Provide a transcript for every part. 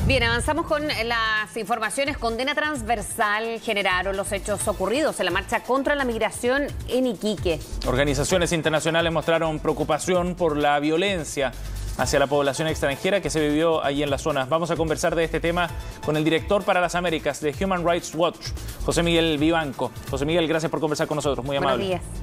Bien, avanzamos con las informaciones. Condena transversal generaron los hechos ocurridos en la marcha contra la migración en Iquique. Organizaciones internacionales mostraron preocupación por la violencia hacia la población extranjera que se vivió allí en la zona. Vamos a conversar de este tema con el director para las Américas de Human Rights Watch, José Miguel Vivanco. José Miguel, gracias por conversar con nosotros, muy amable. Buenos días.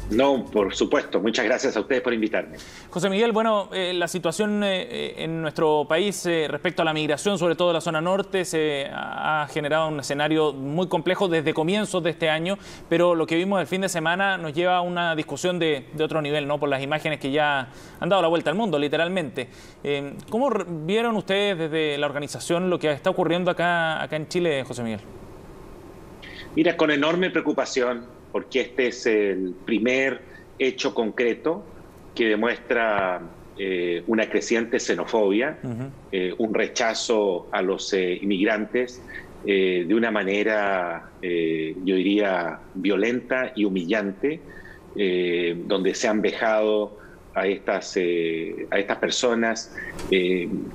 No, por supuesto. Muchas gracias a ustedes por invitarme. José Miguel, bueno, la situación en nuestro país respecto a la migración, sobre todo en la zona norte, se ha generado un escenario muy complejo desde comienzos de este año, pero lo que vimos el fin de semana nos lleva a una discusión de otro nivel, ¿no? Por las imágenes que ya han dado la vuelta al mundo, literalmente. ¿Cómo vieron ustedes desde la organización lo que está ocurriendo acá en Chile, José Miguel? Mira, con enorme preocupación, porque este es el primer hecho concreto que demuestra una creciente xenofobia, un rechazo a los inmigrantes de una manera, yo diría, violenta y humillante, donde se han vejado a estas personas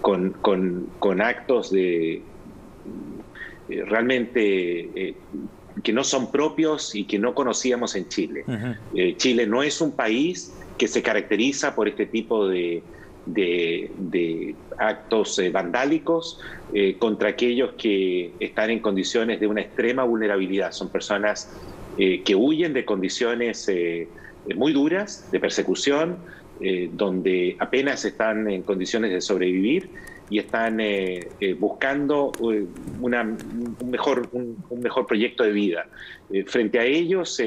con actos de realmente que no son propios y que no conocíamos en Chile. Chile no es un país que se caracteriza por este tipo de actos vandálicos contra aquellos que están en condiciones de una extrema vulnerabilidad. Son personas que huyen de condiciones muy duras, de persecución, donde apenas están en condiciones de sobrevivir y están buscando un mejor proyecto de vida. Frente a ellos,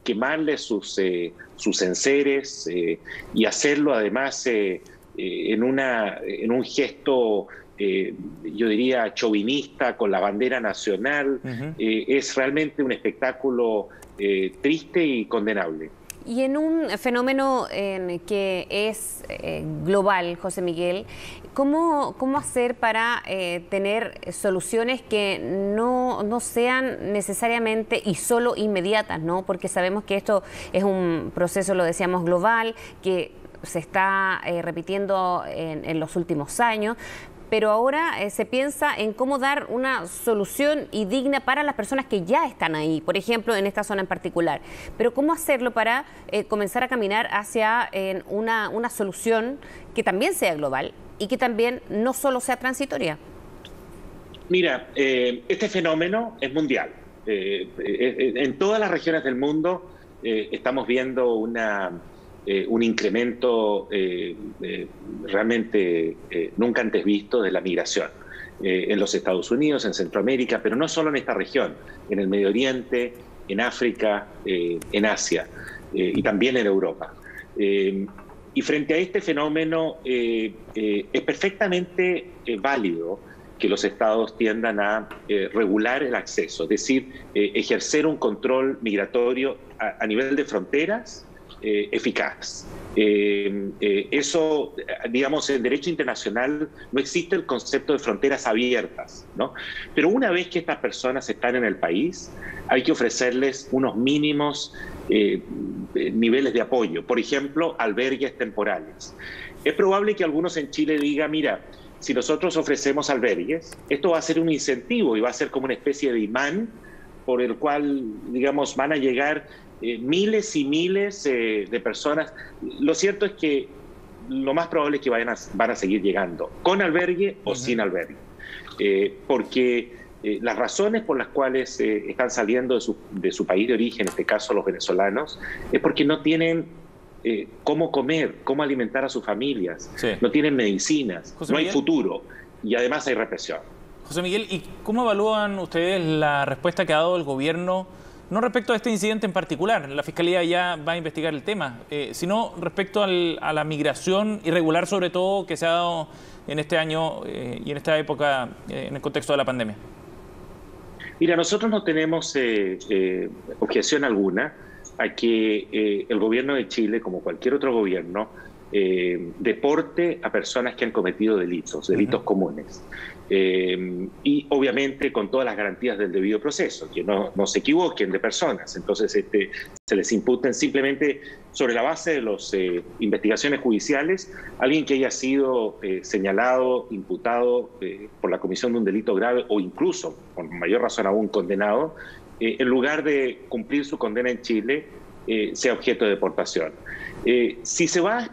quemarles sus enseres y hacerlo además en un gesto, yo diría, chauvinista, con la bandera nacional, es realmente un espectáculo triste y condenable. Y en un fenómeno que es global, José Miguel, ¿cómo hacer para tener soluciones que no sean necesariamente y solo inmediatas, ¿no? Porque sabemos que esto es un proceso, lo decíamos, global, que se está repitiendo en los últimos años, pero ahora se piensa en cómo dar una solución y digna para las personas que ya están ahí, por ejemplo, en esta zona en particular. Pero cómo hacerlo para comenzar a caminar hacia una solución que también sea global y que también no solo sea transitoria. Mira, este fenómeno es mundial. En todas las regiones del mundo estamos viendo un incremento realmente nunca antes visto de la migración en los Estados Unidos, en Centroamérica, pero no solo en esta región, en el Medio Oriente, en África, en Asia y también en Europa. Y frente a este fenómeno es perfectamente válido que los estados tiendan a regular el acceso, es decir, ejercer un control migratorio a nivel de fronteras eficaz. Eso, digamos, en derecho internacional no existe el concepto de fronteras abiertas, ¿no? Pero una vez que estas personas están en el país, hay que ofrecerles unos mínimos niveles de apoyo, por ejemplo, albergues temporales. Es probable que algunos en Chile digan, mira, si nosotros ofrecemos albergues, esto va a ser un incentivo y va a ser como una especie de imán por el cual, digamos, van a llegar miles y miles de personas. Lo cierto es que lo más probable es que van a seguir llegando, con albergue o sin albergue, porque las razones por las cuales están saliendo de su país de origen, en este caso los venezolanos, es porque no tienen cómo comer, cómo alimentar a sus familias, no tienen medicinas, no hay futuro y además hay represión. José Miguel, ¿y cómo evalúan ustedes la respuesta que ha dado el gobierno, no respecto a este incidente en particular? La Fiscalía ya va a investigar el tema, sino respecto a la migración irregular, sobre todo, que se ha dado en este año y en esta época en el contexto de la pandemia. Mira, nosotros no tenemos objeción alguna a que el gobierno de Chile, como cualquier otro gobierno, deporte a personas que han cometido delitos comunes. Y obviamente con todas las garantías del debido proceso, que no se equivoquen de personas. Entonces se les imputen simplemente sobre la base de las investigaciones judiciales alguien que haya sido señalado, imputado por la comisión de un delito grave o incluso, con mayor razón aún, condenado, en lugar de cumplir su condena en Chile, sea objeto de deportación. Si se va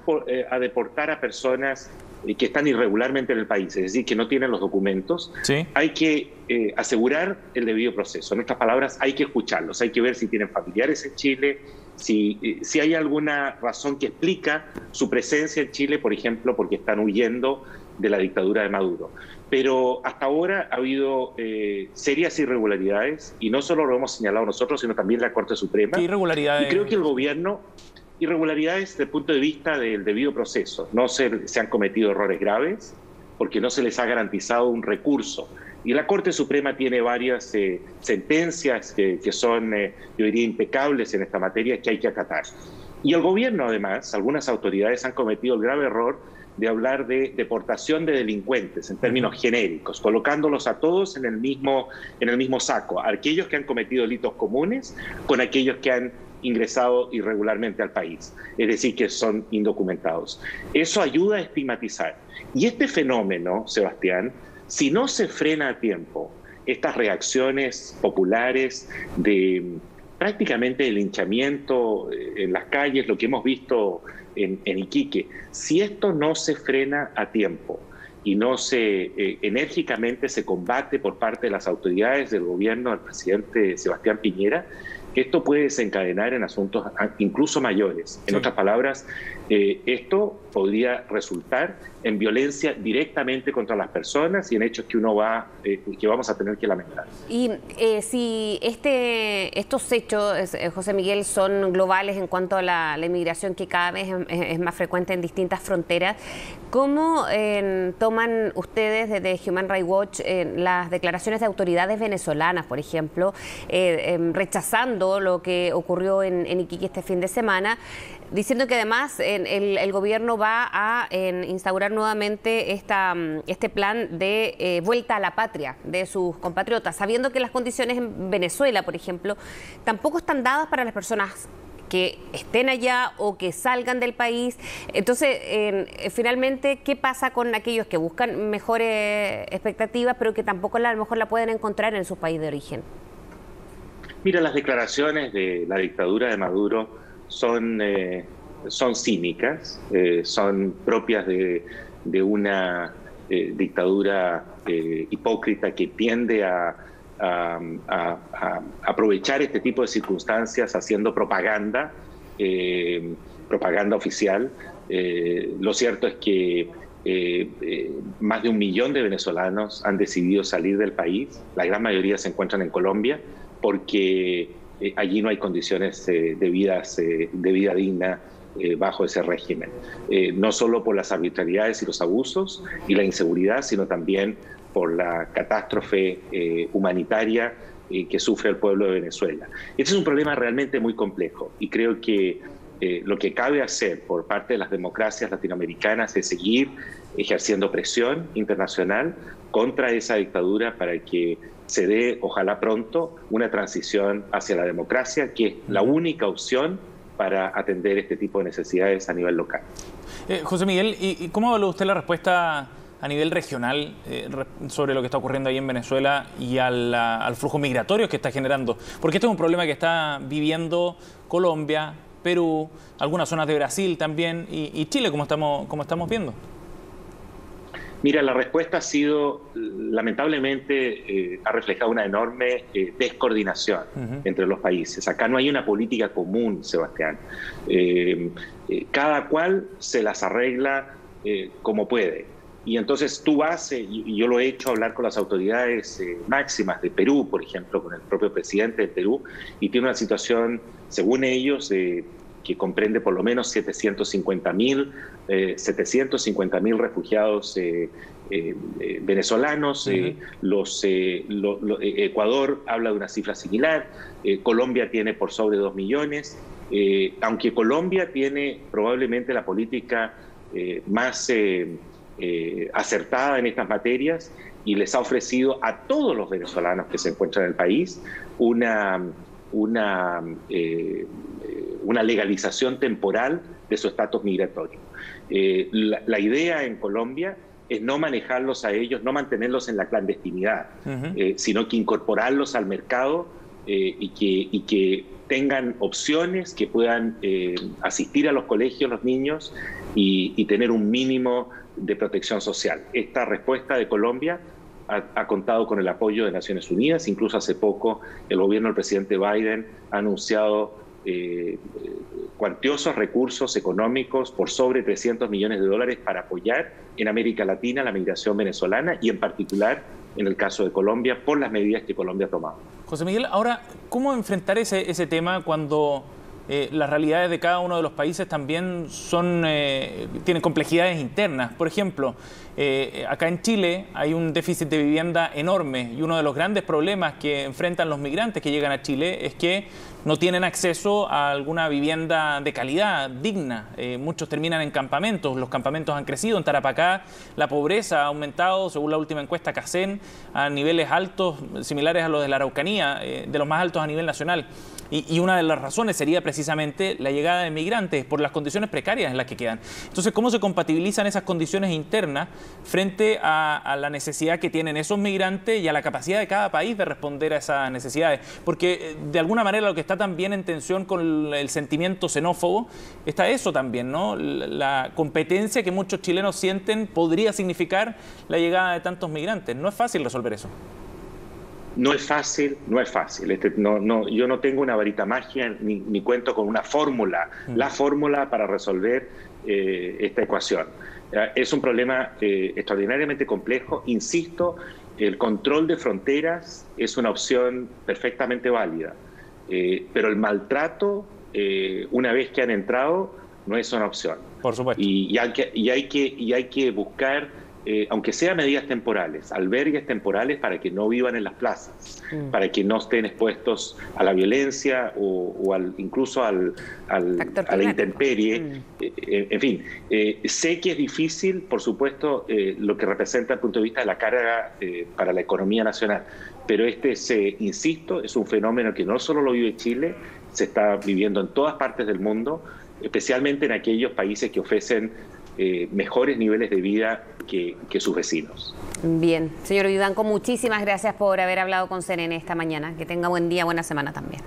a deportar a personas que están irregularmente en el país, es decir, que no tienen los documentos, ¿sí?, hay que asegurar el debido proceso. En otras palabras, hay que escucharlos, hay que ver si tienen familiares en Chile, si hay alguna razón que explica su presencia en Chile, por ejemplo, porque están huyendo de la dictadura de Maduro. Pero hasta ahora ha habido serias irregularidades, y no solo lo hemos señalado nosotros, sino también la Corte Suprema. ¿Qué irregularidades? Y creo que el gobierno... Irregularidades desde el punto de vista del debido proceso. No se han cometido errores graves porque no se les ha garantizado un recurso. Y la Corte Suprema tiene varias sentencias que son, yo diría, impecables en esta materia, que hay que acatar. Y el gobierno, además, algunas autoridades han cometido el grave error de hablar de deportación de delincuentes en términos genéricos, colocándolos a todos en el mismo saco, aquellos que han cometido delitos comunes con aquellos que han ingresado irregularmente al país, es decir, que son indocumentados. Eso ayuda a estigmatizar. Y este fenómeno, Sebastián, si no se frena a tiempo, estas reacciones populares de prácticamente el linchamiento en las calles, lo que hemos visto en Iquique, si esto no se frena a tiempo y no enérgicamente se combate por parte de las autoridades del gobierno del presidente Sebastián Piñera, esto puede desencadenar en asuntos incluso mayores. En otras palabras, esto podría resultar en violencia directamente contra las personas y en hechos que vamos a tener que lamentar. Y si estos hechos, José Miguel, son globales en cuanto a la inmigración, que cada vez es más frecuente en distintas fronteras, ¿cómo toman ustedes desde Human Rights Watch las declaraciones de autoridades venezolanas, por ejemplo, rechazando lo que ocurrió en Iquique este fin de semana, diciendo que además el gobierno va a instaurar nuevamente este plan de vuelta a la patria de sus compatriotas, sabiendo que las condiciones en Venezuela, por ejemplo, tampoco están dadas para las personas que estén allá o que salgan del país? Entonces, finalmente, ¿qué pasa con aquellos que buscan mejores expectativas, pero que tampoco a lo mejor la pueden encontrar en su país de origen? Mira, las declaraciones de la dictadura de Maduro son cínicas, son propias de una dictadura hipócrita que tiende a aprovechar este tipo de circunstancias haciendo propaganda oficial. Lo cierto es que más de 1 millón de venezolanos han decidido salir del país. La gran mayoría se encuentran en Colombia porque allí no hay condiciones de vida digna bajo ese régimen. No solo por las arbitrariedades y los abusos y la inseguridad, sino también por la catástrofe humanitaria que sufre el pueblo de Venezuela. Este es un problema realmente muy complejo y creo que lo que cabe hacer por parte de las democracias latinoamericanas es seguir ejerciendo presión internacional contra esa dictadura para que se dé, ojalá pronto, una transición hacia la democracia, que es la única opción para atender este tipo de necesidades a nivel local. José Miguel, ¿y cómo evalúa usted la respuesta a nivel regional sobre lo que está ocurriendo ahí en Venezuela y al flujo migratorio que está generando? Porque este es un problema que está viviendo Colombia, Perú, algunas zonas de Brasil también y Chile, como estamos viendo. Mira, la respuesta ha sido, lamentablemente, ha reflejado una enorme descoordinación entre los países. Acá no hay una política común, Sebastián. Cada cual se las arregla como puede. Y entonces tú vas, y yo lo he hecho, hablar con las autoridades máximas de Perú, por ejemplo, con el propio presidente de Perú, y tiene una situación, según ellos, que comprende por lo menos 750.000 refugiados venezolanos. Ecuador habla de una cifra similar. Colombia tiene por sobre 2 millones. Aunque Colombia tiene probablemente la política más acertada en estas materias y les ha ofrecido a todos los venezolanos que se encuentran en el país una legalización temporal de su estatus migratorio. La idea en Colombia es no manejarlos a ellos, no mantenerlos en la clandestinidad, sino que incorporarlos al mercado y que tengan opciones, que puedan asistir a los colegios los niños y tener un mínimo de protección social. Esta respuesta de Colombia ha contado con el apoyo de Naciones Unidas. Incluso hace poco el gobierno del presidente Biden ha anunciado cuantiosos recursos económicos por sobre $300 millones para apoyar en América Latina la migración venezolana y en particular en el caso de Colombia por las medidas que Colombia ha tomado. José Miguel, ahora, ¿cómo enfrentar ese tema cuando las realidades de cada uno de los países también tienen complejidades internas? Por ejemplo, acá en Chile hay un déficit de vivienda enorme y uno de los grandes problemas que enfrentan los migrantes que llegan a Chile es que no tienen acceso a alguna vivienda de calidad, digna. Muchos terminan en campamentos, los campamentos han crecido. En Tarapacá la pobreza ha aumentado, según la última encuesta CACEN, a niveles altos, similares a los de la Araucanía, de los más altos a nivel nacional. Y una de las razones sería precisamente la llegada de migrantes por las condiciones precarias en las que quedan. Entonces, ¿cómo se compatibilizan esas condiciones internas frente a la necesidad que tienen esos migrantes y a la capacidad de cada país de responder a esas necesidades? Porque de alguna manera lo que está también en tensión con el sentimiento xenófobo está eso también, ¿no? La competencia que muchos chilenos sienten podría significar la llegada de tantos migrantes. No es fácil resolver eso. No es fácil, no es fácil. Yo no tengo una varita mágica ni cuento con una fórmula, la fórmula para resolver esta ecuación. Es un problema extraordinariamente complejo. Insisto, el control de fronteras es una opción perfectamente válida, pero el maltrato, una vez que han entrado, no es una opción. Por supuesto. Y hay que buscar, aunque sea medidas temporales, albergues temporales para que no vivan en las plazas, para que no estén expuestos a la violencia o incluso a la intemperie. En fin, sé que es difícil, por supuesto, lo que representa desde el punto de vista de la carga para la economía nacional, pero insisto, es un fenómeno que no solo lo vive Chile, se está viviendo en todas partes del mundo, especialmente en aquellos países que ofrecen mejores niveles de vida que sus vecinos. Bien, señor Vivanco, muchísimas gracias por haber hablado con CNN esta mañana. Que tenga buen día, buena semana también.